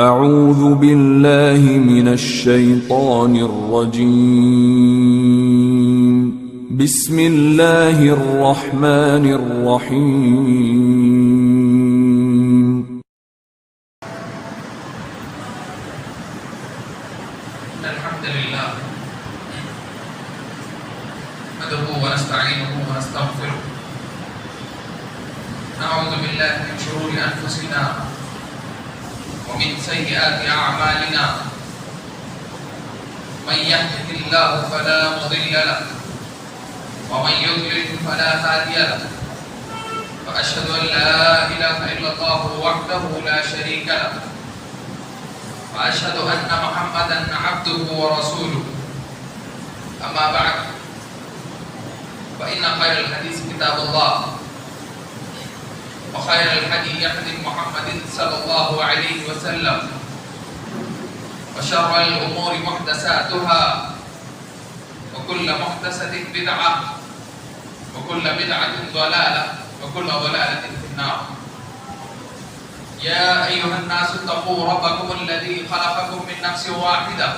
اعوذ باللہ من الشیطان الرجیم بسم اللہ الرحمن الرحیم الحمد للہ نحمده ونستعینه ونستغفره نعوذ باللہ من شرور انفسنا ومن سيئات أعمالنا من يهده الله فلا مضل له ومن يضلل فلا هادي له وأشهد أن لا إله إلا الله وحده لا شريك له وأشهد أن محمدا عبده ورسوله أما بعد فإن خير الحديث كتاب الله وخير الهدي هدي محمد صلى الله عليه وسلم وشر الأمور محدثاتها وكل محدثة بدعة وكل بدعة ضلالة وكل ضلالة في النار يا أيها الناس اتقوا ربكم الذي خلقكم من نفس واحدة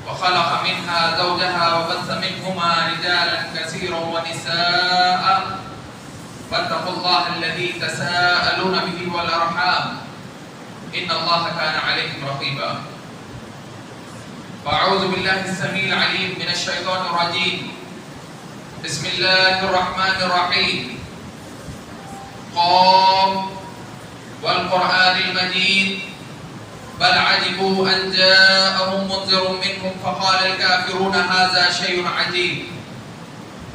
وخلق منها زوجها وبث منهما رجالا كثيرا ونساء واتقوا الله الذي تساءلون به والأرحام إن الله كان عليكم رقيبا وأعوذ بالله السميع العليم من الشيطان الرجيم بسم الله الرحمن الرحيم قام والقرآن المجيد بل عجبوا أن جاءهم منذر منهم فقال الكافرون هذا شيء عجيب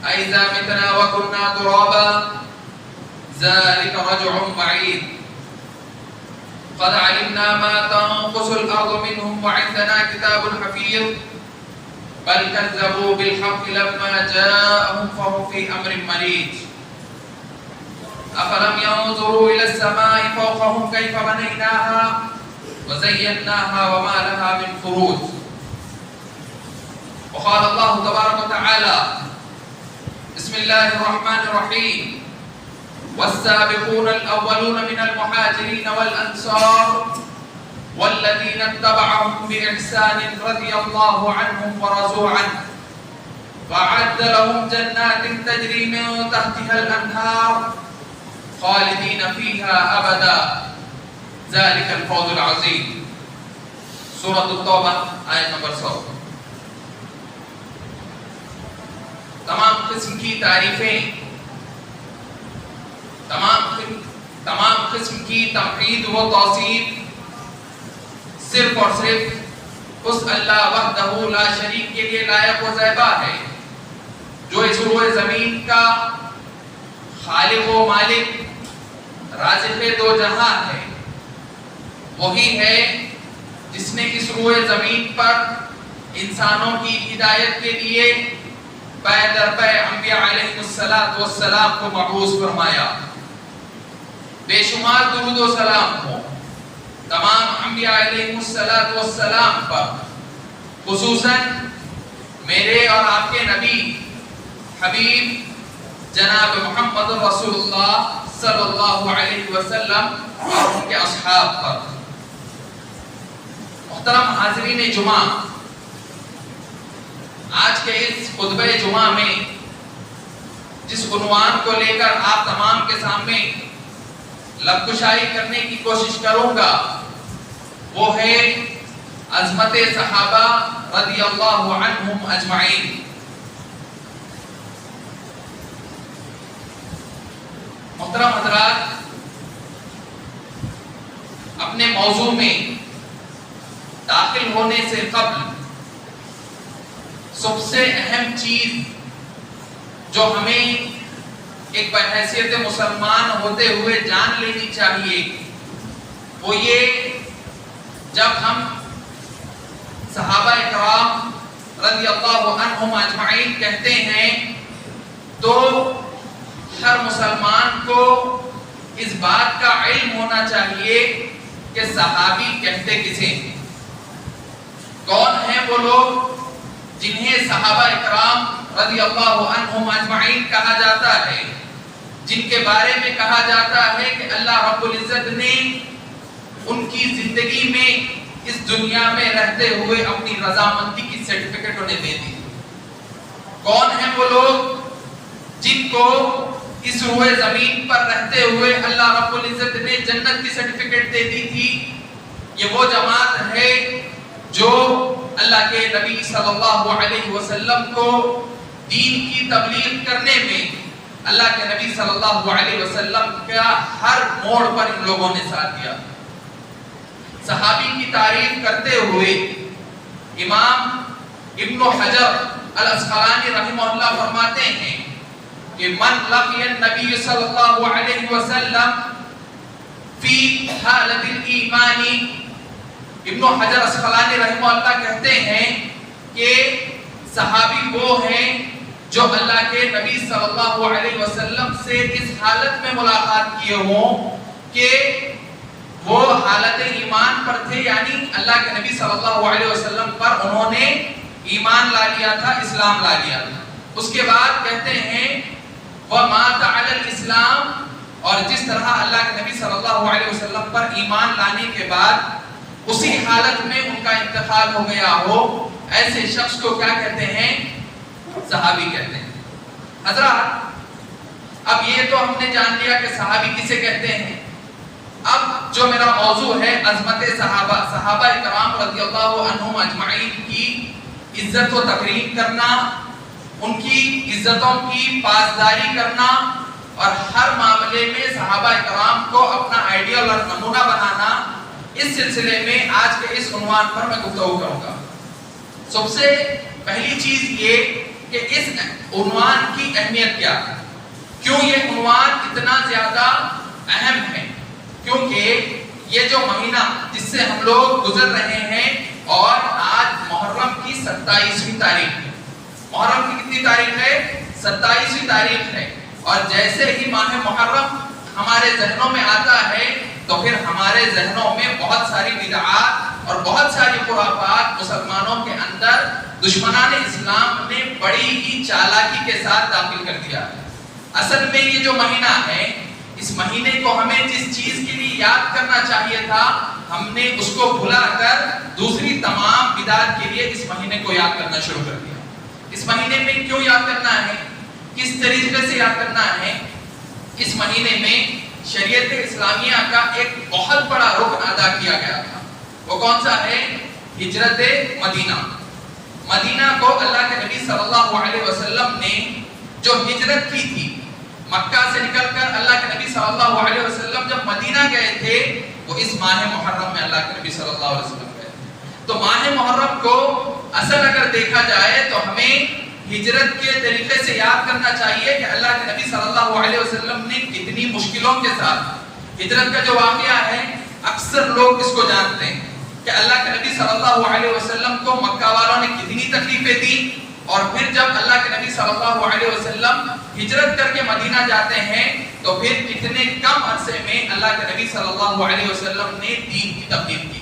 أئذا متنا وكنا ترابا ذلك رجع بعيد قد علمنا ما تنقص الأرض منهم وعندنا كتاب حفيظ بل كذبوا بالحق لما جاءهم فهم في أمر مريج أفلم ينظروا إلى السماء فوقهم كيف بنيناها وزيناها وما لها من فروج وقال الله تبارك وتعالى بسم الله الرحمن الرحيم والسابقون الأولون من المهاجرين والأنصار والذين اتبعهم بإحسان رضي الله عنهم ورضوا عنه وأعد لهم جنات تجري من تحتها الأنهار خالدين فيها أبدا ذلك الفوز العظيم سورة التوبة آیت نمبر 100 تمام قسم کی تعریفیں تمام قسم کی تمجید و توصیف صرف اور صرف اس اللہ وحدہ لا شریک کے لیے لائق و زیبا ہے جو اس روئے زمین کا خالق و مالک رازق دو جہاں ہے وہی ہے جس نے اس روئے زمین پر انسانوں کی ہدایت کے لیے پے در پے انبیاء علیہ السلام کو مبعوث فرمایا بے شمار درود و سلام ہو تمام انبیاء علیہ السلام پر خصوصاً میرے اور آپ کے نبی حبیب جناب محمد رسول اللہ صلی اللہ علیہ وسلم اور ان کے اصحاب پر محترم حاضرین جمعہ آج کے اس خطبہ جمعہ میں جس عنوان کو لے کر آپ تمام کے سامنے لبکشائی کرنے کی کوشش کروں گا وہ ہے عظمت صحابہ رضی اللہ عنہم اجمعین محترم حضرات اپنے موضوع میں داخل ہونے سے قبل سب سے اہم چیز جو ہمیں ایک بحیثیت مسلمان ہوتے ہوئے جان لینی چاہیے وہ یہ جب ہم صحابہ اکرام رضی اللہ عنہم اجمعین کہتے ہیں تو ہر مسلمان کو اس بات کا علم ہونا چاہیے کہ صحابی کہتے کسے کون ہیں وہ لوگ جنہیں صحابہ اکرام رضی اللہ عنہم اجمعین کہا جاتا ہے جن کے بارے میں کہا جاتا ہے کہ اللہ رب العزت نے ان کی زندگی میں اس دنیا میں رہتے ہوئے اپنی رضامندی کی سرٹیفکیٹ انہیں دے دی. کون ہیں وہ لوگ جن کو اس روئے زمین پر رہتے ہوئے اللہ رب العزت نے جنت کی سرٹیفکیٹ دے دی تھی؟ یہ وہ جماعت ہے جو اللہ کے نبی صلی اللہ علیہ وسلم کو دین کی تبلیغ کرنے میں اللہ کے نبی صلی اللہ علیہ وسلم کا ہر موڑ پر ان لوگوں نے ساتھ دیا. صحابی کی تعریف کرتے ہوئے امام ابن حجر الاسقلانی رحمہ اللہ فرماتے ہیں کہ من لقی النبی صلی اللہ علیہ وسلم فی حالت الایمان. ابن حجر اسقلانی رحمہ اللہ کہتے ہیں کہ صحابی وہ ہیں جو اللہ کے نبی صلی اللہ علیہ وسلم سے اس حالت میں ملاقات کیے ہوں کہ وہ حالت ایمان پر تھے، یعنی اللہ کے نبی صلی اللہ علیہ وسلم پر انہوں نے ایمان لا لیا تھا، اسلام لا لیا تھا. اس کے بعد کہتے ہیں وَمَاتَ عَلَى الْإِسْلَامِ، اور جس طرح اللہ کے نبی صلی اللہ علیہ وسلم پر ایمان لانے کے بعد اسی حالت میں ان کا انتقال ہو گیا ہو، ایسے شخص کو کیا کہتے ہیں؟ صحابی کہتے ہیں. حضرات اب یہ تو ہم نے جان لیا کہ صحابی کسے کہتے ہیں. اب جو میرا موضوع ہے عظمت صحابہ، صحابہ کرام رضی اللہ عنہم اجمعین کی عزت و تکریم کرنا، ان کی عزتوں کی پاسداری کرنا اور ہر معاملے میں صحابہ کرام کو اپنا آئیڈیل اور نمونہ بنانا، اس سلسلے میں آج کے اس عنوان پر میں گفتگو کروں گا. سب سے پہلی چیز یہ کہ اس عنوان کی اہمیت کیا ہے، کیوں یہ عنوان اتنا زیادہ اہم ہے. کیونکہ یہ جو مہینہ جس سے ہم لوگ گزر رہے ہیں، اور آج محرم کی 27ویں تاریخ ہے. محرم کی کتنی تاریخ ہے؟ 27ویں تاریخ ہے. اور جیسے ہی ماہ محرم ہمارے ذہنوں میں آتا ہے تو پھر ہمارے ذہنوں میں بہت ساری بدعات اور بہت ساری خرافات مسلمانوں کے اندر دشمنان اسلام نے بڑی ہی چالاکی کے ساتھ داخل کر دیا ہے. اصل میں یہ جو مہینہ ہے، اس مہینے کو ہمیں جس چیز کے لیے یاد کرنا چاہیے تھا، ہم نے اس کو بھلا کر دوسری تمام بدعات کے لیے اس مہینے کو یاد کرنا شروع کر دیا. اس مہینے میں کیوں یاد کرنا ہے، کس طریقے سے یاد کرنا ہے؟ اس مہینے میں شریعت اسلامیہ کا ایک بہت بڑا رکن ادا کیا گیا تھا. وہ کون سا ہے؟ ہجرت مدینہ. مدینہ کو اللہ کے نبی صلی اللہ علیہ وسلم نے جو ہجرت کی تھی، مکہ سے نکل کر اللہ کے نبی صلی اللہ علیہ وسلم جب مدینہ گئے تھے، وہ اس ماہ محرم میں اللہ کے نبی صلی اللہ علیہ وسلم گئے. تو ماہ محرم کو اصل اگر دیکھا جائے تو ہمیں ہجرت کے طریقے سے یاد کرنا چاہیے کہ اللہ کے نبی صلی اللہ علیہ وسلم نے کتنی مشکلوں کے ساتھ ہجرت کا جو واقعہ ہے، اکثر لوگ اس کو جانتے ہیں کہ اللہ کے نبی صلی اللہ علیہ وسلم کو مکہ والوں نے کتنی تکلیفیں دی، اور پھر جب اللہ کے نبی صلی اللہ علیہ وسلم ہجرت کر کے مدینہ جاتے ہیں تو پھر کتنے کم عرصے میں اللہ کے نبی صلی اللہ علیہ وسلم نے دین کی تبلیغ کی.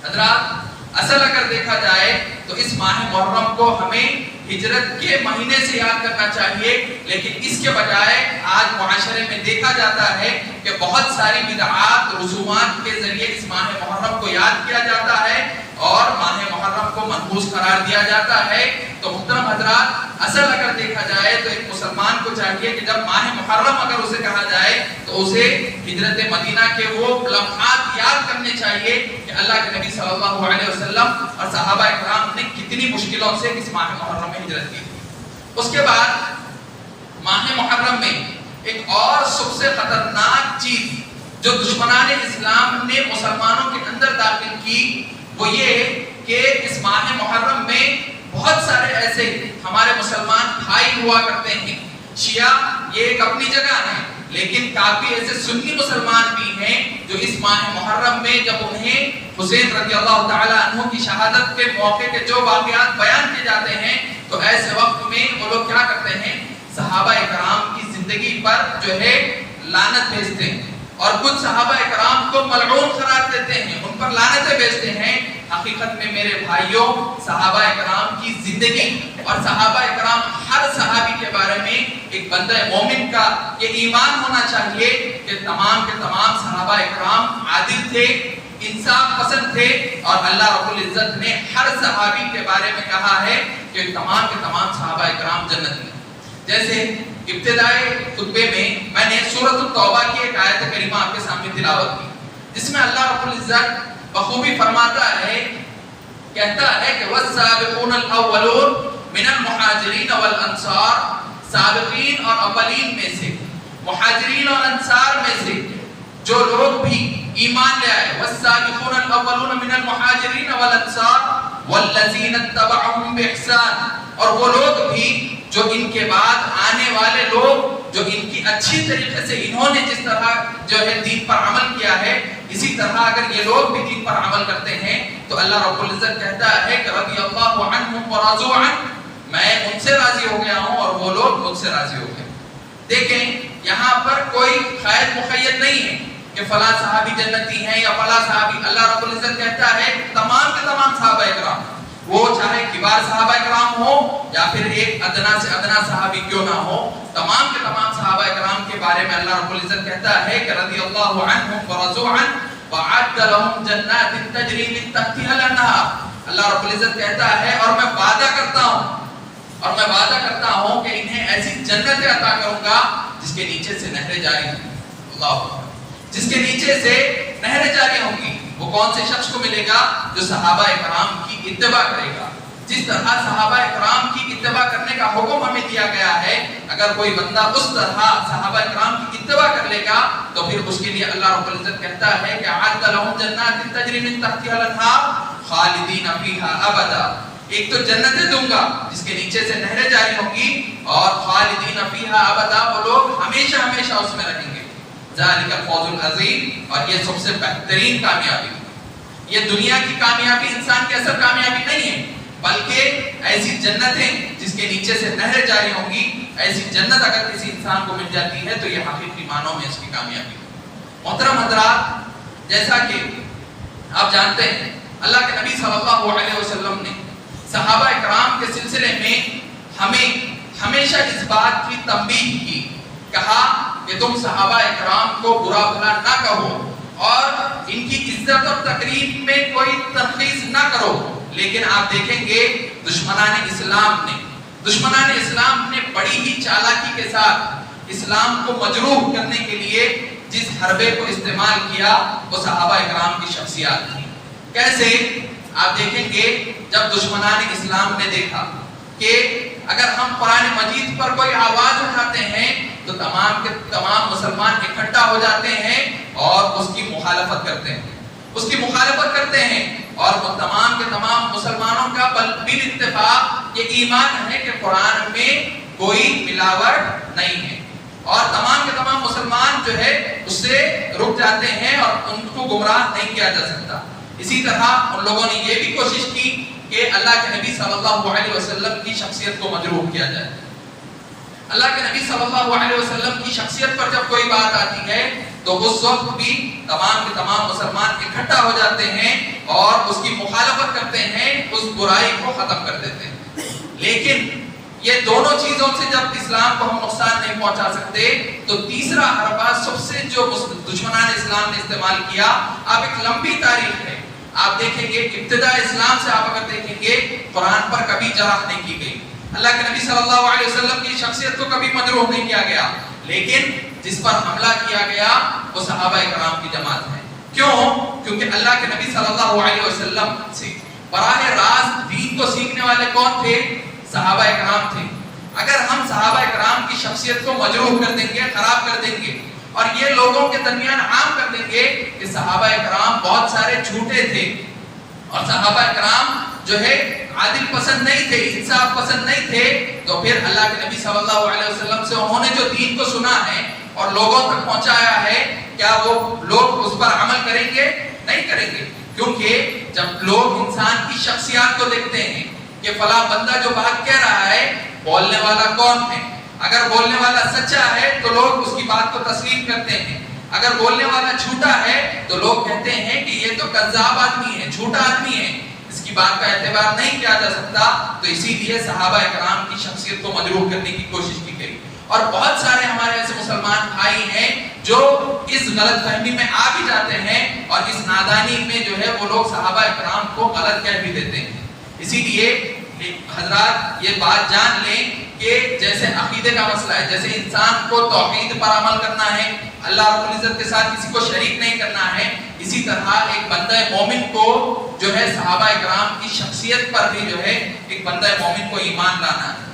حضرات اصل اگر دیکھا جائے تو اس ماہ محرم کو ہمیں ہجرت کے مہینے سے یاد کرنا چاہیے، لیکن اس کے بجائے آج معاشرے میں دیکھا جاتا ہے کہ بہت ساری بدعات رسومات کے ذریعے اس ماہ محرم کو یاد کیا جاتا ہے اور ماہ محرم کو منحوس قرار دیا جاتا ہے. تو محترم حضرات اصل اگر دیکھا جائے تو ایک مسلمان کو چاہیے کہ جب ماہ محرم اگر اسے کہا جائے تو اسے ہجرت مدینہ کے وہ لمحات یاد کرنے چاہیے کہ اللہ کے نبی صلی اللہ علیہ وسلم اور صحابہ کرام نے کتنی مشکلوں سے اس ماہ محرم میں ہجرت کی. اس کے بعد ماہ محرم میں ایک اور سب سے خطرناک چیز جو دشمنان اسلام نے مسلمانوں کے اندر داخل کی، وہ یہ کہ اس ماہ محرم میں بہت سارے ایسے ہمارے مسلمان بھائی ہوا کرتے ہیں. شیعہ یہ ایک اپنی جگہ ہے، لیکن کافی ایسے سنی مسلمان بھی ہیں جو اس ماہ محرم میں جب انہیں حسین رضی اللہ تعالی عنہ کی شہادت کے موقع کے جو واقعات بیان کیے جاتے ہیں تو ایسے وقت میں وہ لوگ کیا کرتے ہیں؟ صحابہ کرام کی زندگی پر جو ہے لعنت بھیجتے ہیں. اور کچھ صحابہ کرام کو ملعون قرار دیتے ہیں، ان پر لعنتیں بھیجتے ہیں۔ حقیقت میں میرے بھائیوں، صحابہ کرام کی زندگی اور صحابہ کرام، ہر صحابی کے بارے میں ایک بندہ مومن کا یہ ایمان ہونا چاہیے کہ تمام کے تمام صحابہ کرام عادل تھے، انصاف پسند تھے، اور اللہ رب العزت نے ہر صحابی کے بارے میں کہا ہے کہ تمام کے تمام صحابہ کرام جنت میں۔ جیسے ابتدائی خطبے میں نے سورۃ التوبہ کی ایک آیت کریمہ آپ کے سامنے تلاوت کی، جس میں اللہ رب العزت بخوبی فرماتا ہے، کہتا ہے کہ والسابقون الاولون من المہاجرین والانصار، سابقین اور اولین میں سے، مہاجرین اور انصار میں سے جو لوگ بھی ایمان لے آئے، والسابقون الاولون من المہاجرین والانصار والذین اتبعوہم باحسان، اور وہ لوگ بھی جو ان کے بعد آنے والے لوگ جو ان کی اچھی طریقے سے انہوں نے جس طرح جو ہے دین پر عمل کیا ہے، اسی طرح اگر یہ لوگ بھی دین پر عمل کرتے ہیں تو اللہ رب العزت کہتا ہے کہ رضی اللہ عنہم ورضوا عنہ، میں ان سے راضی ہو گیا ہوں اور وہ لوگ مجھ سے راضی ہو گئے۔ دیکھیں یہاں پر کوئی قید مقید نہیں ہے کہ فلاں صحابی جنتی ہیں یا فلاں صحابی، اللہ رب العزت کہتا ہے تمام کے تمام صحابہ کرام، وہ چاہے کبار صحابہ کرام ہو یا پھر ایک ادنا سے ادنا صحابی کیوں نہ ہو، تمام کے تمام صحابہ کرام کے بارے میں اللہ رب العزت کہتا ہے کہ رضی اللہ عنہم ورضوا عنہ وَأَعَدَّ لَهُمْ جَنَّاتٍ تَجْرِي مِن تَحْتِهَا الْأَنْهَارُ، اللہ رب العزت کہتا ہے اور میں وعدہ کرتا ہوں کہ انہیں ایسی جنتیں عطا کروں گا جس کے نیچے سے نہریں جاری ہوں گی، اللہ اکبر، جس کے نیچے سے نہریں جاری ہوں گی۔ وہ کون سے شخص کو ملے گا؟ جو صحابہ کرام کی اتباع کرے گا۔ جس طرح صحابہ کرام کی اتباع کرنے کا حکم ہمیں دیا گیا ہے، اگر کوئی بندہ اس طرح صحابہ کرام کی اتباع کر لے گا تو پھر اس کے لیے اللہ رب العزت کہتا ہے کہ اعد لهم جنات تجری من تحتها الانہار خالدین فیہا ابدا، ایک تو جنتیں دوں گا جس کے نیچے سے نہریں جاری ہوں گی، اور خالدین فیہا ابدا، وہ لوگ ہمیشہ ہمیشہ اس میں رہیں گے۔ ذالک الفوز العظیم، اور یہ سب سے بہترین کامیابی، یہ دنیا کی کامیابی انسان کی اصل کامیابی نہیں ہے، بلکہ ایسی جنتیں جس کے نیچے سے نہریں جاری ہوں گی، ایسی جنت اگر کسی انسان کو مل جاتی ہے تو یہ حقیقی معنوں میں اس کی کامیابی ہے۔ محترم حضرات، جیسا کہ آپ جانتے ہیں اللہ کے نبی صلی اللہ علیہ وسلم نے صحابہ کرام کے سلسلے میں ہمیں ہمیشہ اس بات کی تنبیہ کی، کہا کہ تم صحابہ کرام کو برا بھلا نہ کہو اور ان کی عزت اور تقریب میں کوئی تنقیص نہ کرو، لیکن آپ دیکھیں گے دشمنان اسلام نے بڑی ہی چالاکی کے ساتھ اسلام کو مجروح کرنے کے لیے جس حربے کو استعمال کیا وہ صحابہ کرام کی شخصیات تھی۔ کیسے؟ آپ دیکھیں گے جب دشمنان اسلام نے دیکھا کہ اگر ہم قرآن مجید پر کوئی آواز اٹھاتے ہیں تو تمام کے تمام مسلمان اکٹھا ہو جاتے ہیں اور اس کی مخالفت کرتے ہیں، اور وہ تمام کے تمام مسلمانوں کا بالاتفاق یہ ایمان ہے کہ قرآن میں کوئی ملاوٹ نہیں ہے، اور تمام کے تمام مسلمان جو ہے اس سے رک جاتے ہیں اور ان کو گمراہ نہیں کیا جا سکتا۔ اسی طرح ان لوگوں نے یہ بھی کوشش کی کہ اللہ کے نبی صلی اللہ علیہ وسلم کی شخصیت کو مجروح کیا جائے۔ اللہ کے نبی صلی اللہ علیہ وسلم کی شخصیت پر جب کوئی بات آتی ہے تو اس وقت بھی تمام کے تمام مسلمان اکٹھا ہو جاتے ہیں اور اس کی مخالفت کرتے ہیں، اس برائی کو ختم کر دیتے ہیں۔ لیکن یہ دونوں چیزوں سے جب اسلام کو ہم نقصان نہیں پہنچا سکتے تو تیسرا حربہ سب سے جو دشمنان اسلام نے استعمال کیا، اب ایک لمبی تاریخ ہے، آپ دیکھیں گے ابتدا اسلام سے آپ اگر دیکھیں گے قرآن پر کبھی جرح نہیں کی گئی، اللہ کے نبی صلی اللہ علیہ وسلم کی شخصیت کو کبھی مجروح نہیں کیا گیا، لیکن جس پر حملہ کیا گیا وہ صحابہ کرام کی جماعت ہے۔ کیوں؟ کیونکہ اللہ کے نبی صلی اللہ علیہ وسلم سے براہ راست دین کو سیکھنے والے کون تھے؟ صحابہ کرام تھے۔ اگر ہم صحابہ کرام کی شخصیت کو مجروح کر دیں گے، خراب کر دیں گے اور یہ لوگوں کے درمیان عام کر دیں گے کہ صحابہ کرام بہت سارے جھوٹے تھے اور صحابہ کرام جو ہے عادل پسند نہیں تھے، انصاف پسند نہیں تھے، تو پھر اللہ کے نبی صلی اللہ علیہ وسلم سے انہوں نے جو دین کو سنا ہے اور لوگوں تک پہنچایا ہے، کیا وہ لوگ اس پر عمل کریں گے؟ نہیں کریں گے، کیونکہ جب لوگ انسان کی شخصیات کو دیکھتے ہیں کہ فلاں بندہ جو بات کہہ رہا ہے بولنے والا کون ہے، اگر بولنے والا سچا ہے تو لوگ اس کی بات کو تسلیم کرتے ہیں، اگر بولنے والا جھوٹا ہے تو لوگ کہتے ہیں کہ یہ تو کذاب آدمی ہے، جھوٹا آدمی ہے، اس کی بات کا اعتبار نہیں کیا جا سکتا. تو اسی لیے صحابہ کرام کی شخصیت کو مجروح کرنے کی کوشش کی گئی. اور بہت سارے ہمارے ایسے مسلمان بھائی ہیں جو اس غلط فہمی میں آ بھی جاتے ہیں اور اس نادانی میں جو ہے وہ لوگ صحابہ کرام کو غلط کہہ بھی دیتے ہیں. اسی لیے حضرات یہ بات جان لیں کہ جیسے عقیدے کا مسئلہ ہے، جیسے انسان کو توحید پر عمل کرنا ہے، اللہ رب العزت کے ساتھ کسی کو شریک نہیں کرنا ہے، اسی طرح ایک بندہ مومن کو جو ہے صحابہ کرام کی شخصیت پر بھی جو ہے ایک بندہ مومن کو ایمان لانا ہے.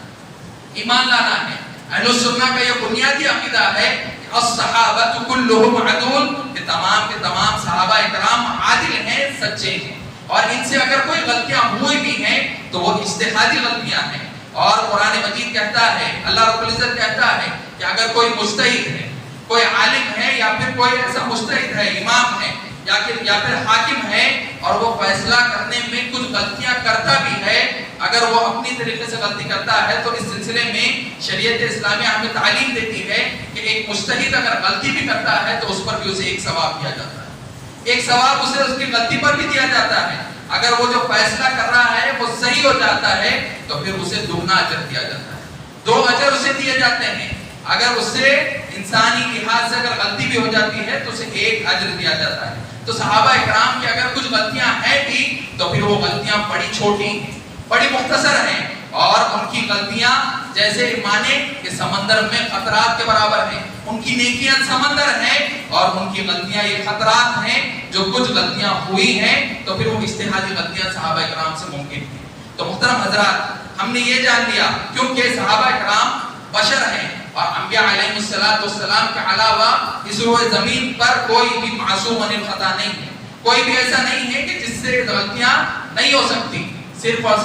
ایمان لانا ہے. اہل السنہ کا یہ بنیادی عقیدہ ہے کہ الصحابہ کلہم عدول، کہ تمام کے تمام صحابہ کرام عادل ہیں، سچے ہیں، اور ان سے اگر کوئی غلطیاں ہوئی بھی ہیں تو وہ اجتہادی غلطیاں ہیں. اور قرآن مجید کہتا ہے، اللہ رب العزت کہتا ہے کہ اگر کوئی مجتہد ہے، کوئی عالم ہے، یا پھر کوئی ایسا مجتہد ہے، امام ہے یا پھر حاکم ہے، اور وہ فیصلہ کرنے میں کچھ غلطیاں کرتا بھی ہے، اگر وہ اپنی طریقے سے غلطی کرتا ہے تو اس سلسلے میں شریعت اسلامیہ ہمیں تعلیم دیتی ہے کہ ایک مجتہد اگر غلطی بھی کرتا ہے تو اس پر بھی اسے ایک ثواب دیا جاتا ہے، ایک ثواب اسے اس کی غلطی پر بھی دیا جاتا ہے. اگر وہ جو فیصلہ کر رہا ہے وہ صحیح ہو جاتا ہے تو پھر اسے دگنا اجر دیا جاتا ہے، 2 اجر اسے دیے جاتے ہیں. اگر اس سے انسانی لحاظ سے اگر غلطی بھی ہو جاتی ہے تو اسے 1 اجر دیا جاتا ہے. تو صحابہ کرام کی اگر کچھ غلطیاں ہیں بھی تو پھر وہ غلطیاں بڑی چھوٹی ہیں، بڑی مختصر ہیں، اور ان کی غلطیاں جیسے مانے کہ سمندر میں خطرات کے برابر ہیں. ان کی نیکیاں سمندر ہیں اور ان کی غلطیاں یہ خطرات ہیں. جو کچھ غلطیاں ہوئی ہیں تو پھر وہ اجتہادی غلطیاں صحابہ کرام سے ممکن ہیں. تو محترم حضرات، ہم نے یہ جان لیا کیونکہ صحابہ کرام بشر ہیں، اور انبیاء علیہ السلام کے علاوہ اس روئے زمین پر کوئی بھی معصوم عن الخطا نہیں ہے. کوئی بھی ایسا نہیں ہے کہ جس سے غلطیاں نہیں ہو سکتی. صرف اور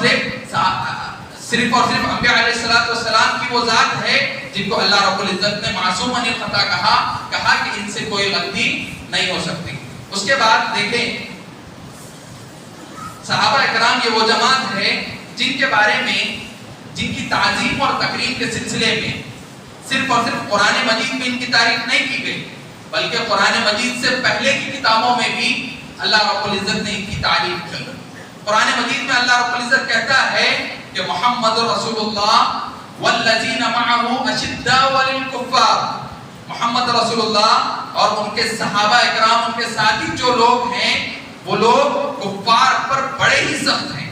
صرف انبیاء علیہ السلام کی وہ ذات ہے جن کو اللہ رب العزت نے معصوم عن الخطا کہا کہ ان سے کوئی غلطی نہیں ہو سکتی. اس کے بعد دیکھیں صحابہ کرام یہ وہ جماعت ہے جن کے بارے میں، جن کی تعظیم اور تکریم کے سلسلے میں صرف اور صرف قرآن مجید میں ان کی تعریف نہیں کی گئی، بلکہ قرآن مجید سے پہلے کی کتابوں میں بھی اللہ رب العزت نے ان کی تعریف کی. قرآن مجید میں اللہ رب العزت کہتا ہے کہ محمد رسول اللہ والذین معه اشداء للکفار، محمد رسول اللہ اور ان کے صحابہ اکرام، ان کے ساتھی جو لوگ ہیں وہ لوگ کفار پر بڑے ہی سخت ہیں،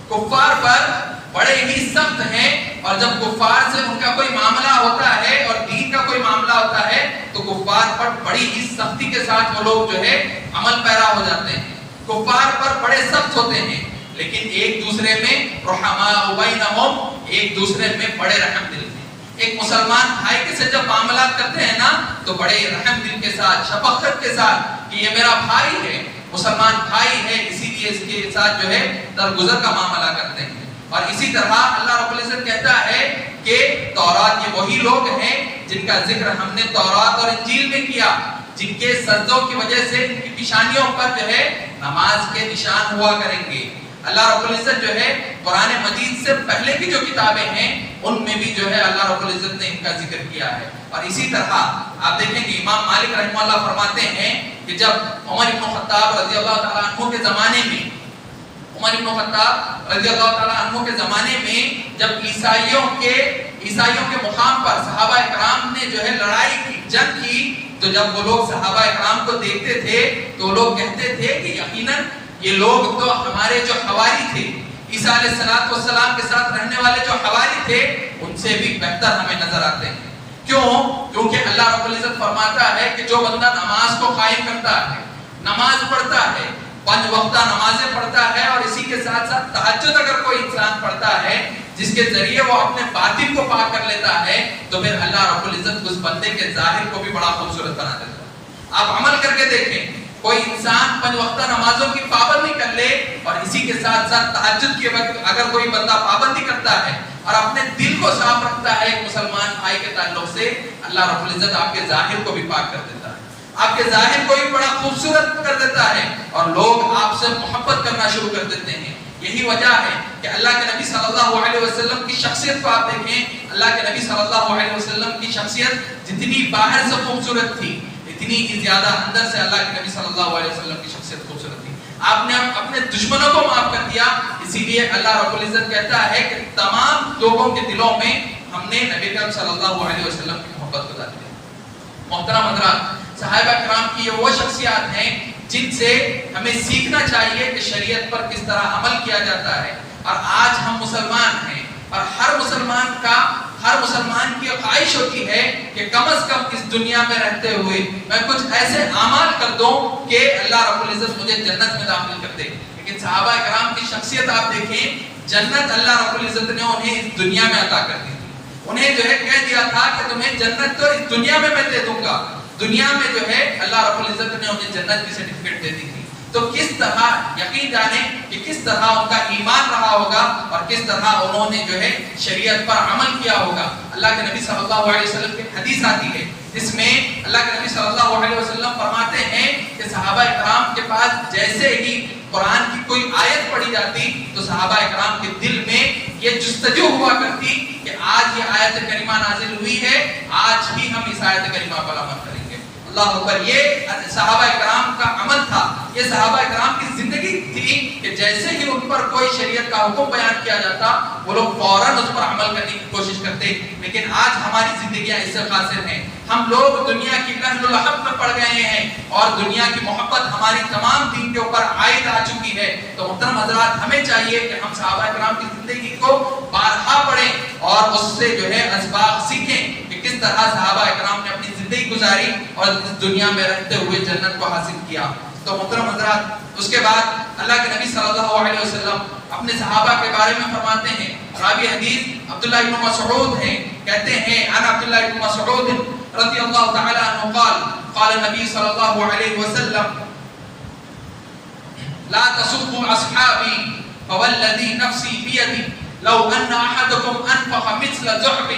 کفار پر بڑے ہی سخت ہیں. اور جب کفار سے ان کا کوئی معاملہ ہوتا ہے اور دین کا کوئی معاملہ ہوتا ہے تو کفار پر بڑی ہی سختی کے ساتھ وہ لوگ جو ہے عمل پیرا ہو جاتے ہیں، کفار پر بڑے سخت ہوتے ہیں، لیکن ایک دوسرے میں رحماء بینہم، ایک دوسرے میں بڑے رحم دل ہیں. ایک مسلمان بھائی کے سے جب معاملات کرتے ہیں نا تو بڑے رحم دل کے ساتھ، شفقت کے ساتھ کہ یہ میرا بھائی ہے، مسلمان بھائی ہے، اسی لیے اس کے ساتھ جو ہے درگزر کا معاملہ کرتے ہیں. اور اسی طرح اللہ رب العزت کہتا ہے کہ تورات یہ وہی لوگ ہیں جن کا ذکر ہم نے تورات اور انجیل میں کیا، جن کے سجدوں کی وجہ سے ان کی پیشانیوں پر جو ہے نماز کے نشان ہوا کریں گے. اللہ رب العزت جو ہے قرآن مجید سے پہلے کی جو کتابیں ہیں ان میں بھی جو ہے اللہ رب العزت نے ان کا ذکر کیا ہے. اور اسی طرح آپ دیکھیں کہ امام مالک رحمہ اللہ فرماتے ہیں کہ جب عمر بن خطاب رضی اللہ تعالیٰ عنہ کے زمانے میں، عمر بن خطاب رضی اللہ تعالیٰ عنہ کے زمانے میں جب عیسائیوں کے مقام پر صحابہ اکرام نے جو ہے لڑائی کی، جنگ کی، تو جب وہ لوگ صحابہ اکرام کو دیکھتے تھے تو وہ لوگ کہتے تھے کہ یقیناً یہ لوگ تو ہمارے جو حواری تھے، عیسیٰ علیہ السلام کے ساتھ رہنے والے جو حواری تھے ان سے بھی بہتر ہمیں نظر آتے ہیں. کیوں؟ کیونکہ اللہ رب العزت فرماتا ہے کہ جو بندہ نماز کو قائم کرتا ہے، نماز پڑھتا ہے، 5 وقتہ نمازیں پڑھتا ہے، اور اسی کے ساتھ ساتھ تہجد اگر کوئی انسان پڑھتا ہے جس کے ذریعے وہ اپنے باطن کو پاک کر لیتا ہے تو پھر اللہ رب العزت اس بندے کے ظاہر کو بھی بڑا خوبصورت بنا دیتا ہے. آپ عمل کر کے دیکھیں، کوئی انسان 5 وقتہ نمازوں کی پابندی کر لے اور اسی کے ساتھ ساتھ تہجد کے وقت اگر کوئی بندہ پابندی کرتا ہے اور اپنے دل کو صاف رکھتا ہے ایک مسلمان بھائی کے تعلق سے، اللہ رب العزت آپ کے ظاہر کو بھی پاک کر دیتا ہے، آپ کے ظاہر کو بھی بڑا خوبصورت کر دیتا ہے اور لوگ آپ سے محبت کرنا شروع کر دیتے ہیں. یہی وجہ ہے کہ اللہ کے نبی صلی اللہ علیہ وسلم کی شخصیت کو آپ دیکھیں، اللہ کے نبی صلی اللہ علیہ وسلم کی شخصیت جتنی باہر سے خوبصورت تھی، اتنی ہی زیادہ اندر سے اللہ کے نبی صلی اللہ علیہ وسلم کی شخصیت خوبصورت تھی. آپ نے اپنے دشمنوں کو معاف کر دیا. اسی لیے اللہ رب العزت کہتا ہے کہ تمام لوگوں کے دلوں میں ہم نے نبی کریم صلی اللہ علیہ وسلم کی محبت کو ڈال دیا. محترم حضرات، صحابہ کرام کی یہ وہ شخصیات ہیں جن سے ہمیں سیکھنا چاہیے کہ شریعت پر کس طرح عمل کیا جاتا ہے. اور آج ہم مسلمان ہیں اور ہر مسلمان کی خواہش ہوتی ہے کہ کم از کم اس دنیا میں رہتے ہوئے میں کچھ ایسے اعمال کر دوں کہ اللہ رب العزت مجھے جنت میں داخل کر دے. لیکن صحابہ کرام کی شخصیت آپ دیکھیں، جنت اللہ رب العزت نے انہیں اس دنیا میں عطا کر دی تھی. انہیں جو ہے کہہ دیا تھا کہ تمہیں جنت تو اس دنیا میں دے دوں گا. دنیا میں جو ہے اللہ رب العزت نے انہیں جنت کی سرٹیفکیٹ دے دی تھی. تو کس طرح یقین جانیں کہ کس طرح ان کا ایمان رہا ہوگا اور کس طرح انہوں نے جو ہے شریعت پر عمل کیا ہوگا. اللہ کے نبی صلی اللہ علیہ وسلم کی حدیث آتی ہے جس میں اللہ کے نبی صلی اللہ علیہ وسلم فرماتے ہیں کہ صحابہ کرام کے پاس جیسے ہی قرآن کی کوئی آیت پڑھی جاتی تو صحابہ کرام کے دل میں یہ جستجو ہوا کرتی کہ آج یہ آیت کریمہ نازل ہوئی ہے، آج ہی ہم اس آیت کریمہ پر عمل کریں گے. اللہ اکبر. یہ صحابہ کرام کا عمل تھا، یہ صحابہ کرام کی زندگی تھی کہ جیسے ہی ان پر کوئی شریعت کا حکم بیان کیا جاتا وہ لوگ فوراً اس پر عمل کرنے کی کوشش کرتے. لیکن آج ہماری زندگیاں اس سے قاصر ہیں. ہم لوگ دنیا کی لہو و لہب میں پڑ گئے ہیں اور دنیا کی محبت ہماری تمام دین کے اوپر عائد آ چکی ہے. تو محترم حضرات، ہمیں چاہیے کہ ہم صحابہ کرام کی زندگی کو بارہا پڑھیں اور اس سے جو ہے اسباق سیکھیں کہ کس طرح صحابہ کرام نے اپنی زندگی گزاری اور اس دنیا میں رہتے ہوئے جنت کو حاصل کیا. تو محترم حضرات، اس کے بعد اللہ کے نبی صلی اللہ علیہ وسلم اپنے صحابہ کے بارے میں فرماتے ہیں. راوی حدیث عبداللہ بن مسعود ہیں، کہتے ہیں عن عبداللہ بن مسعود رضی اللہ تعالی عنہ قال قال النبی صلی اللہ علیہ وسلم لا تسبوا اصحابی فوالذی نفسی بیدی لو ان احدکم انفق مثل ذهب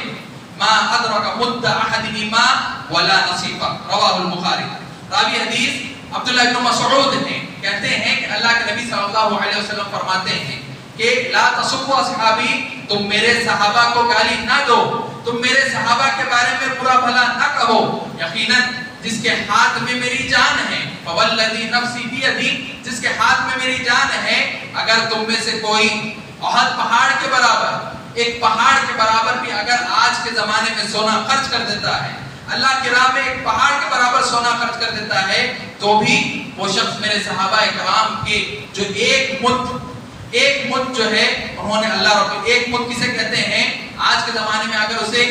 ما ادرک مد احدہما ولا نصیفہ. رواہ البخاری. راوی حدیث عبداللہ بن مسعود ہیں، کہتے ہیں کہ اللہ کے نبی صلی اللہ علیہ وسلم فرماتے ہیں کہ لا تسبوا اصحابی، تم میرے صحابہ کو گالی نہ دو، تم میرے صحابہ کے بارے میں برا بھلا نہ کہو. یقیناً جس کے ہاتھ میں میری جان ہے، فوالذی نفسی بیدی، جس کے ہاتھ میں میری جان ہے، اگر تم میں سے کوئی احد پہاڑ کے برابر، ایک پہاڑ کے برابر بھی اگر آج کے زمانے میں سونا خرچ کر دیتا ہے، اللہ کی راہ میں ایک پہاڑ کے برابر سونا خرچ کر دیتا ہے، تو بھی وہ شخص میرے صحابہ کرام کے جو ایک مد جو ہے انہوں نے اللہ رب، ایک مد کسے کہتے ہیں آج کے زمانے میں اگر اسے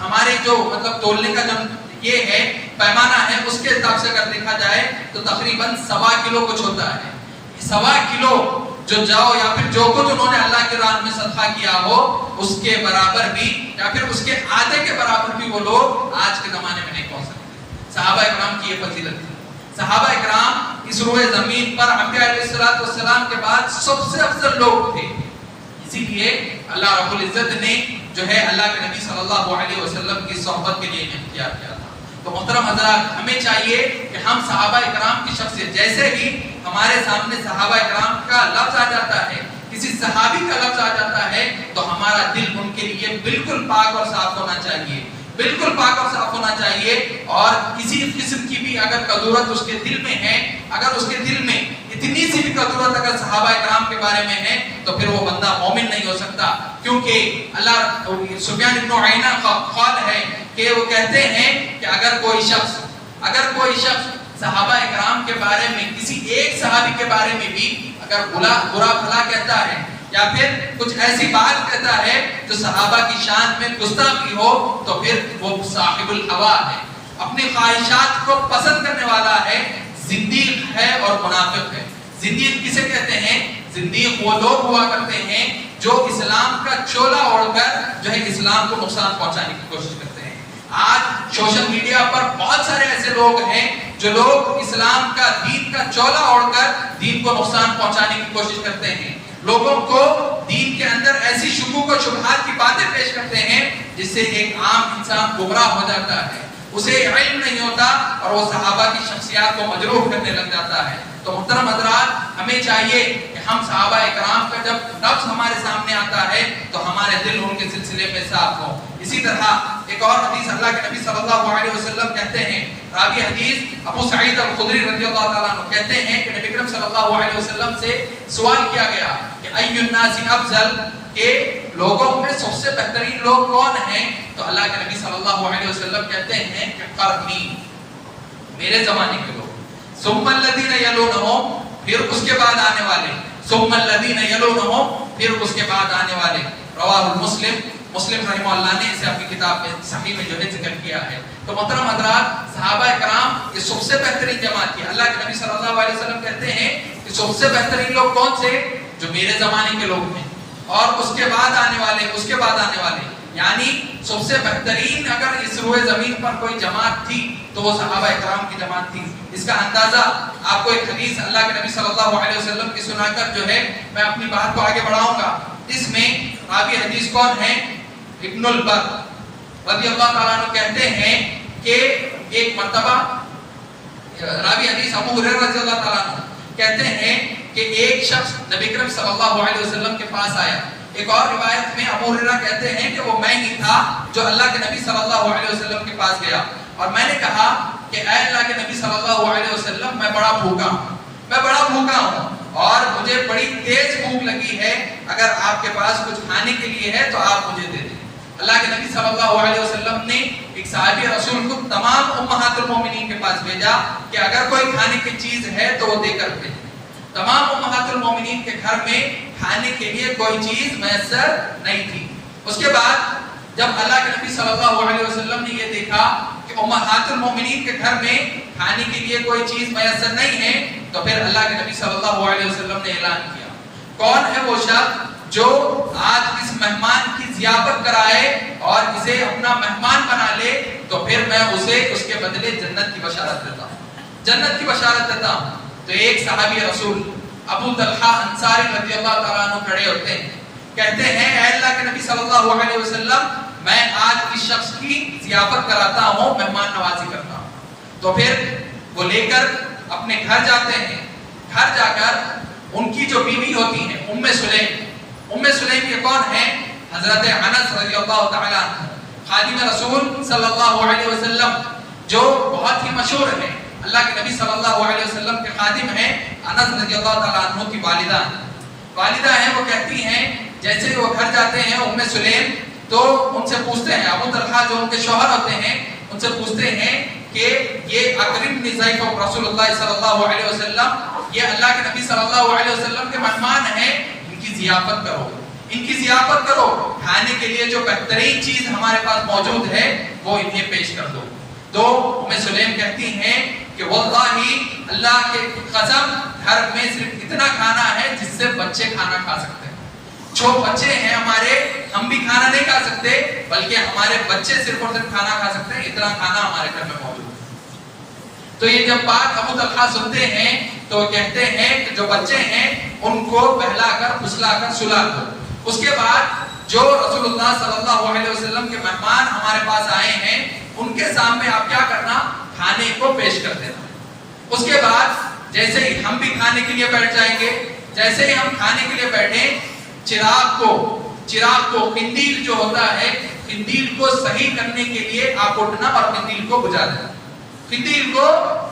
ہمارے جو مطلب تولنے کا جو یہ ہے پیمانہ ہے اس کے حساب سے اگر دیکھا جائے تو تقریباً 1.25 کلو کچھ ہوتا ہے. 1.25 کلو جو جاؤ یا پھر جو کچھ انہوں نے اللہ کی راہ میں صدقہ کیا ہو اس کے برابر بھی یا پھر اس کے آدھے کے برابر بھی وہ لوگ آج کے زمانے میں نہیں پہنچ سکتے. صحابہ کرام کی یہ فضیلت تھی. صحابہ کرام اس روئے زمین پر انبیاء علیہ السلام کے بعد سب سے افضل لوگ تھے. اسی لیے اللہ رب العزت نے جو ہے اللہ کے نبی صلی اللہ علیہ وسلم کی صحبت کے لیے اختیار کیا تھا. تو محترم حضرات، ہمیں چاہیے کہ ہم صحابہ کرام کی شخصیت، جیسے ہی ہمارے سامنے صحابہ کرام کا لفظ آ جاتا ہے، کسی صحابی کا لفظ آ جاتا ہے، تو ہمارا دل ان کے لیے بالکل پاک اور صاف ہونا چاہیے، بالکل پاک اور صاف ہونا چاہیے. اور کسی قسم کی بھی اگر قدورت اس کے دل میں ہے، اگر اس کے دل میں اتنی سی بھی قدورت اگر صحابہ کرام کے بارے میں ہے تو پھر وہ بندہ مومن نہیں ہو سکتا. کیونکہ اللہ سفیان بن عیینہ کا قول ہے کہ وہ کہتے ہیں کہ اگر کوئی شخص صحابہ کرام کے بارے میں کسی ایک صحابی کے بارے میں بھی اگر برا بھلا کہتا ہے یا پھر کچھ ایسی بات کہتا ہے جو صحابہ کی شان میں گستاخی ہو تو پھر وہ صاحب الہوا ہے، اپنی خواہشات کو پسند کرنے والا ہے، زندیق ہے اور منافق ہے. زندیق کسے کہتے ہیں؟ زندیق وہ لوگ ہوا کرتے ہیں جو اسلام کا چولا اوڑھ کر جو ہے اسلام کو نقصان پہنچانے کی کوشش کرتے ہیں. آج سوشل میڈیا پر بہت سارے ایسے لوگ ہیں جو لوگ اسلام کا دین کا چولا اوڑھ کر دین کو نقصان پہنچانے کی کوشش کرتے ہیں، لوگوں کو دین کے اندر ایسی شکوک و شبہات کی باتیں پیش کرتے ہیں جس سے ایک عام انسان گمراہ ہو جاتا ہے، اسے علم نہیں ہوتا اور وہ صحابہ کی شخصیات کو مجروح کرنے لگ جاتا ہے. تو محترم حضرات، ہمیں چاہیے کہ ہم صحابہ اکرام کا جب لفظ ہمارے سامنے آتا ہے تو ہمارے دل ان کے سلسلے میں صاف ہو. اسی طرح ایک اور حدیث اللہ کے نبی صلی اللہ علیہ وسلم کہتے ہیں، راوی حدیث ابو سعید الخدری رضی اللہ تعالیٰ عنہ کہتے ہیں کہ نبی کریم صلی اللہ علیہ وسلم سے سوال کیا گیا کہ ای الناس افضل، کہ لوگوں میں سب سے بہترین لوگ کون ہیں؟ تو اللہ کے نبی صلی اللہ علیہ وسلم کہتے ہیں کہ قرنی، میرے زمانے کے لوگ، ثم الذین یلونہم، پھر اس کے بعد آنے والے، ثم الذین یلونہم، پھر اس کے بعد آنے والے. رواہ المسلم، مسلم رحمہ اللہ نے اسے اپنی کتاب میں صحیح میں جو ہے ذکر کیا ہے. تو محترم حضرات، صحابہ کرام یہ سب سے بہترین جماعت تھی. اللہ کے نبی صلی اللہ علیہ وسلم کہتے ہیں کہ سب سے بہترین لوگ کون سے؟ جو میرے زمانے کے لوگ ہیں، اور اس کے بعد آنے والے، اس کے بعد آنے والے. یعنی سب سے بہترین اگر اس روئے زمین پر کوئی جماعت تھی تو وہ صحابہ اکرام کی جماعت تھی. اس کا اندازہ آپ کو ایک حدیث اللہ کے نبی صلی اللہ علیہ وسلم کی سنا کر جو ہے میں اپنی بات کو آگے بڑھاؤں گا. اس میں راوی حدیث کون ہیں؟ ابن البر رضی اللہ تعالیٰ عنہ کہتے ہیں کہ ایک مرتبہ، راوی حدیث ابو ہریرہ رضی اللہ تعالیٰ عنہ کہتے ہیں کہ ایک شخص نبی کریم صلی اللہ علیہ وسلم کے پاس آیا. ایک اور روایت میں ابو ہریرہ کہتے ہیں کہ وہ میں ہی تھا جو اللہ کے نبی صلی اللہ علیہ وسلم کے پاس گیا، اور میں نے کہا کہ اے اللہ کے نبی صلی اللہ علیہ وسلم، میں بڑا بھوکا ہوں، میں بڑا بھوکا ہوں اور مجھے بڑی تیز بھوک لگی ہے، اگر آپ کے پاس کچھ کھانے کے لیے ہے تو آپ مجھے دے دیں. اللہ کے نبی صلی اللہ علیہ وسلم نے ایک صحابی رسول کو تمام امہات المومنین کے پاس بھیجا کہ اگر کوئی کھانے کی چیز ہے تو وہ دے کر بھیجیں. تمام امہات المومنین کے گھر میں کھانے کے لیے کوئی چیز میسر نہیں تھی. اس کے بعد جب اللہ کے نبی صلی اللہ علیہ وسلم نے یہ دیکھا کہ امہات المومنین کے گھر میں کھانے کے لیے کوئی چیز میسر نہیں ہے تو پھر اللہ کے نبی صلی اللہ علیہ وسلم نے اعلان کیا، کون ہے وہ شخص جو آج اس مہمان کی ضیافت کرائے اور اسے اپنا مہمان بنا لے تو پھر میں اسے اس کے بدلے جنت کی بشارت دیتا ہوں، جنت کی بشارت دیتا ہوں. تو ایک صحابی رسول ابو طلحہ انصاری رضی اللہ تعالیٰ عنہ کھڑے ہوتے ہیں، کہتے ہیں اے اللہ کے نبی صلی اللہ علیہ وسلم، میں آج اس شخص کی ضیافت کراتا ہوں، مہمان نوازی کرتا ہوں. تو پھر وہ لے کر اپنے گھر جاتے ہیں. گھر جا کر ان کی جو بیوی ہوتی ہیں ام سلیم، ام سلیم یہ کون ہیں؟ حضرت انس رضی اللہ تعالیٰ عنہ، خادم رسول صلی اللہ علیہ وسلم، جو بہت ہی مشہور ہیں، اللہ کے نبی صلی اللہ علیہ وسلم کے خادم ہیں. انس رضی اللہ تعالیٰ عنہ کی والدہ ہیں. وہ کہتی ہیں جیسے وہ گھر جاتے ہیں ام سلیم تو ان سے پوچھتے ہیں، ابو طلحہ جو ان کے شوہر ہوتے ہیں ان سے پوچھتے ہیں کہ یہ اکرم بن ضیف رسول اللہ صلی اللہ علیہ وسلم، یہ اللہ کے نبی صلی اللہ علیہ وسلم کے مہمان ہیں، ان کی ضیافت کرو، ان کی ضیافت کرو، کھانے کے لیے جو بہترین چیز ہمارے پاس موجود ہے وہ انہیں پیش کر دو. تو ام سلیم کہتی ہیں کہ واللہ اللہ کے قسم، گھر میں صرف اتنا کھانا ہے جس سے بچے کھانا کھا سکتے ہیں. جو بچے ہیں ہمارے، ہم بھی کھانا نہیں کھا سکتے بلکہ ہمارے بچے صرف اور صرف کھانا کھا سکتے ہیں، اتنا کھانا ہمارے گھر میں موجود ہے. تو یہ جب بات ابو طلحہ سنتے ہیں تو کہتے ہیں کہ جو بچے ہیں ان کو بہلا کر پھسلا کر سلا دو. اس کے بعد جو رسول اللہ صلی اللہ علیہ وسلم کے مہمان ہمارے پاس آئے ہیں ان کے سامنے آپ کیا کرنا؟ کھانے کو پیش کر دینا. اس کے بعد جیسے ہی ہم بھی کھانے کے لیے بیٹھ جائیں گے، جیسے ہی ہم کھانے کے لیے بیٹھیں، چراغ کو قندیل جو ہوتا ہے، قندیل کو صحیح کرنے کے لیے آپ اٹھنا اور قندیل کو بجھا دینا. قندیل کو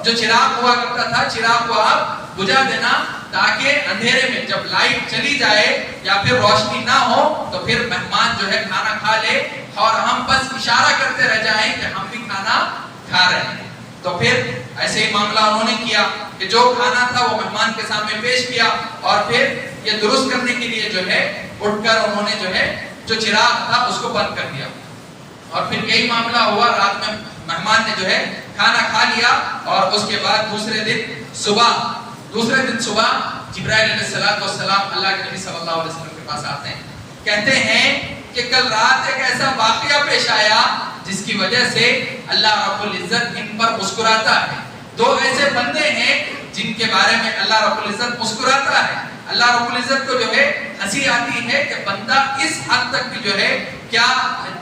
جو چراغ ہوا کرتا تھا، چراغ کو آپ بجھا دینا تاکہ اندھیرے میں جب لائٹ چلی جائے یا پھر روشنی نہ ہو تو پھر مہمان جو ہے کھانا کھا لے اور ہم بس اشارہ کرتے رہ جائیں کہ ہم بھی کھانا کھا رہے ہیں. تو پھر ایسے ہی معاملہ انہوں نے کیا کہ جو کھانا تھا وہ مہمان کے سامنے پیش کیا اور پھر یہ درست کرنے کے لیے جو ہے اٹھ کر انہوں نے جو ہے جو چراغ تھا اس کو بند کر دیا. اور پھر یہی معاملہ ہوا، رات میں مہمان نے جو ہے کھانا کھا لیا اور اس کے بعد دوسرے دن صبح جبرائیل علیہ السلام اللہ کے نبی صلی اللہ علیہ وسلم کے پاس آتے ہیں، کہتے ہیں کہ کل رات ایک ایسا واقعہ پیش آیا جس کی وجہ سے اللہ رب العزت ان پر مسکراتا ہے. دو ایسے بندے ہیں جن کے بارے میں اللہ رب العزت مسکراتا ہے. اللہ رب العزت کو جو ہے ہنسی آتی ہے کہ بندہ اس حد تک بھی جو ہے کیا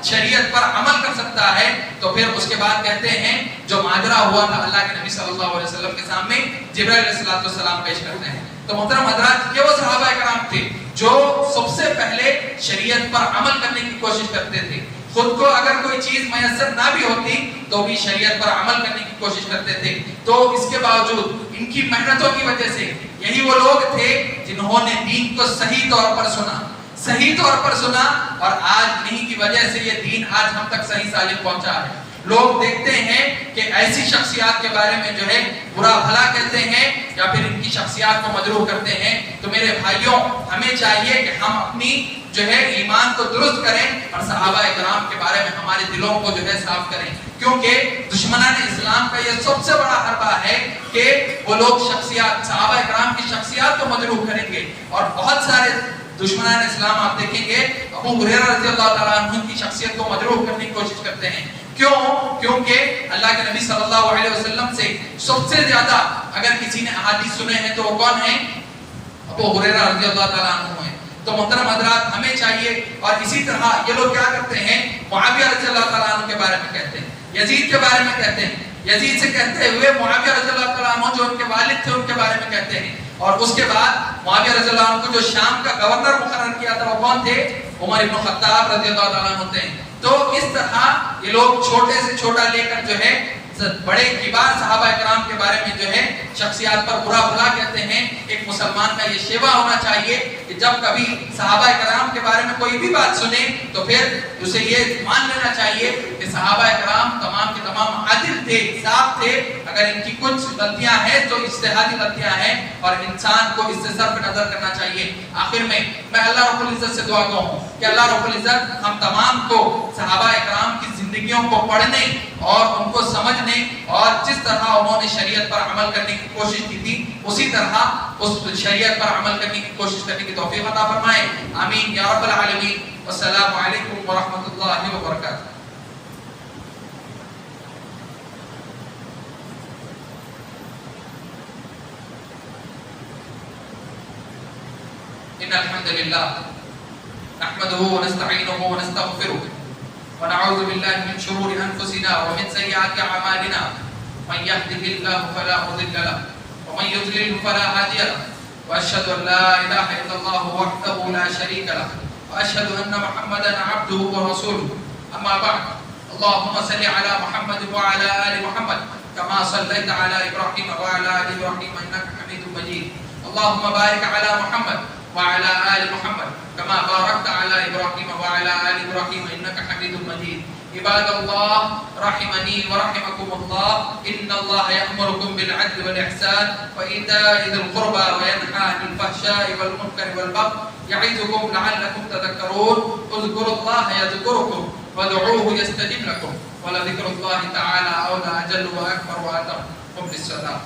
شریعت پر عمل کر سکتا ہے. تو پھر اس کے بعد کہتے ہیں جو ماجرا ہوا تھا اللہ کے نبی صلی اللہ علیہ وسلم کے سامنے جبرائیل علیہ السلام پیش کرتے ہیں. تو محترم حضرات، یہ وہ صحابہ کرام تھے جو سب سے پہلے شریعت پر عمل کرنے کی کوشش کرتے تھے. خود کو اگر کوئی چیز میسر نہ بھی ہوتی تو بھی شریعت پر عمل کرنے کی کوشش کرتے تھے. تو اس کے باوجود ان کی محنتوں کی وجہ سے یہی وہ لوگ تھے جنہوں نے دین کو صحیح طور پر سنا اور آج انہی کی وجہ سے یہ دین آج ہم تک صحیح سالم پہنچا ہے. لوگ دیکھتے ہیں کہ ایسی شخصیات کے بارے میں جو ہے برا بھلا کہتے ہیں یا پھر ان کی شخصیات کو مجروح کرتے ہیں. تو میرے بھائیوں، ہمیں چاہیے کہ ہم اپنی جو ہے ایمان کو درست کریں اور صحابہ کرام کے بارے میں ہمارے دلوں کو جو ہے صاف کریں، کیونکہ دشمنان اسلام کا یہ سب سے بڑا حربہ ہے کہ وہ لوگ صحابہ کرام کی شخصیات کو مجروح کریں گے. اور بہت سارے دشمنان اسلام آپ دیکھیں گے ابو ہریرہ رضی اللہ تعالیٰ عنہ کی شخصیت کو مجروح کرنے کی کوشش کرتے ہیں. کیونکہ اللہ کے نبی صلی اللہ علیہ وسلم سے سب سے زیادہ اگر کسی نے احادیث سنے ہیں تو وہ کون ہیں؟ ابو ہریرہ رضی اللہ تعالیٰ عنہ ہیں. تو محترم حضرات، ہمیں چاہیے، اور اسی طرح یہ لوگ کیا کرتے ہیں، معاویہ رضی اللہ تعالیٰ عنہ کے بارے میں کہتے ہیں، یزید کے بارے میں کہتے ہیں، یزید سے کہتے ہوئے معاویہ رضی اللہ تعالیٰ عنہ جو ان کے والد تھے ان کے بارے میں کہتے ہیں. اور اس کے بعد معاویہ رضی اللہ عنہ کو جو شام کا گورنر مقرر کیا تھا وہ کون تھے؟ عمر بن خطاب رضی اللہ تعالیٰ عنہ تھے. تو اس طرح یہ لوگ چھوٹے سے چھوٹا لے کر جو ہے بڑے کبار صحابہ کرام کے بارے میں جو ہے شخصیات پر برا بھلا کہتے ہیں. ایک مسلمان کا یہ شیوا ہونا چاہیے کہ جب کبھی صحابہ کرام کے بارے میں کوئی بھی بات سنے تو پھر اسے یہ مان لینا چاہیے کہ صحابہ کرام تمام کے تمام عادل تھے، صاف تھے. اگر ان کی کچھ غلطیاں ہیں تو اجتہادی غلطیاں ہیں اور انسان کو اس سے صرف نظر کرنا چاہیے. آخر میں اللہ رب العزت سے دعا کروں کہ اللہ رب العزت ہم تمام کو صحابہ کرام کی زندگیوں کو پڑھنے اور ان کو سمجھنے اور جس طرح انہوں نے شریعت پر عمل کرنے کی کوشش کی تھی اسی طرح اس شریعت پر عمل کرنے کی کوشش کرنے کی توفیق عطا فرمائے. آمین یا رب العالمین. والسلام علیکم ورحمۃ اللہ وبرکاتہ. ان الحمد للہ نحمده ونستعینه ونستغفره ونعوذ بالله من شرور انفسنا ومن سيئات اعمالنا من يهده الله فلا مضل له ومن يضلل فلا هادي له واشهد ان لا اله الا الله وحده لا شريك له واشهد ان محمدا عبده ورسوله. اما بعد، اللهم صل على محمد وعلى ال محمد كما صليت على ابراهيم وعلى ال ابراهيم انك حميد مجيد. اللهم بارك على محمد وعلى آل محمد كما باركت على إبراهيم وعلى آل إبراهيم إنك حميد مجيد. عباد الله رحمني ورحمكم الله، إن الله يأمركم بالعدل والإحسان وإيتاء ذي القربى وينهى عن الفحشاء والمنكر والبغي يعظكم لعلكم تذكرون. اذكروا الله يذكركم وادعوه يستجب لكم ولذكر الله تعالى أولى أجل وأكبر وأتم. قم بالصلاة.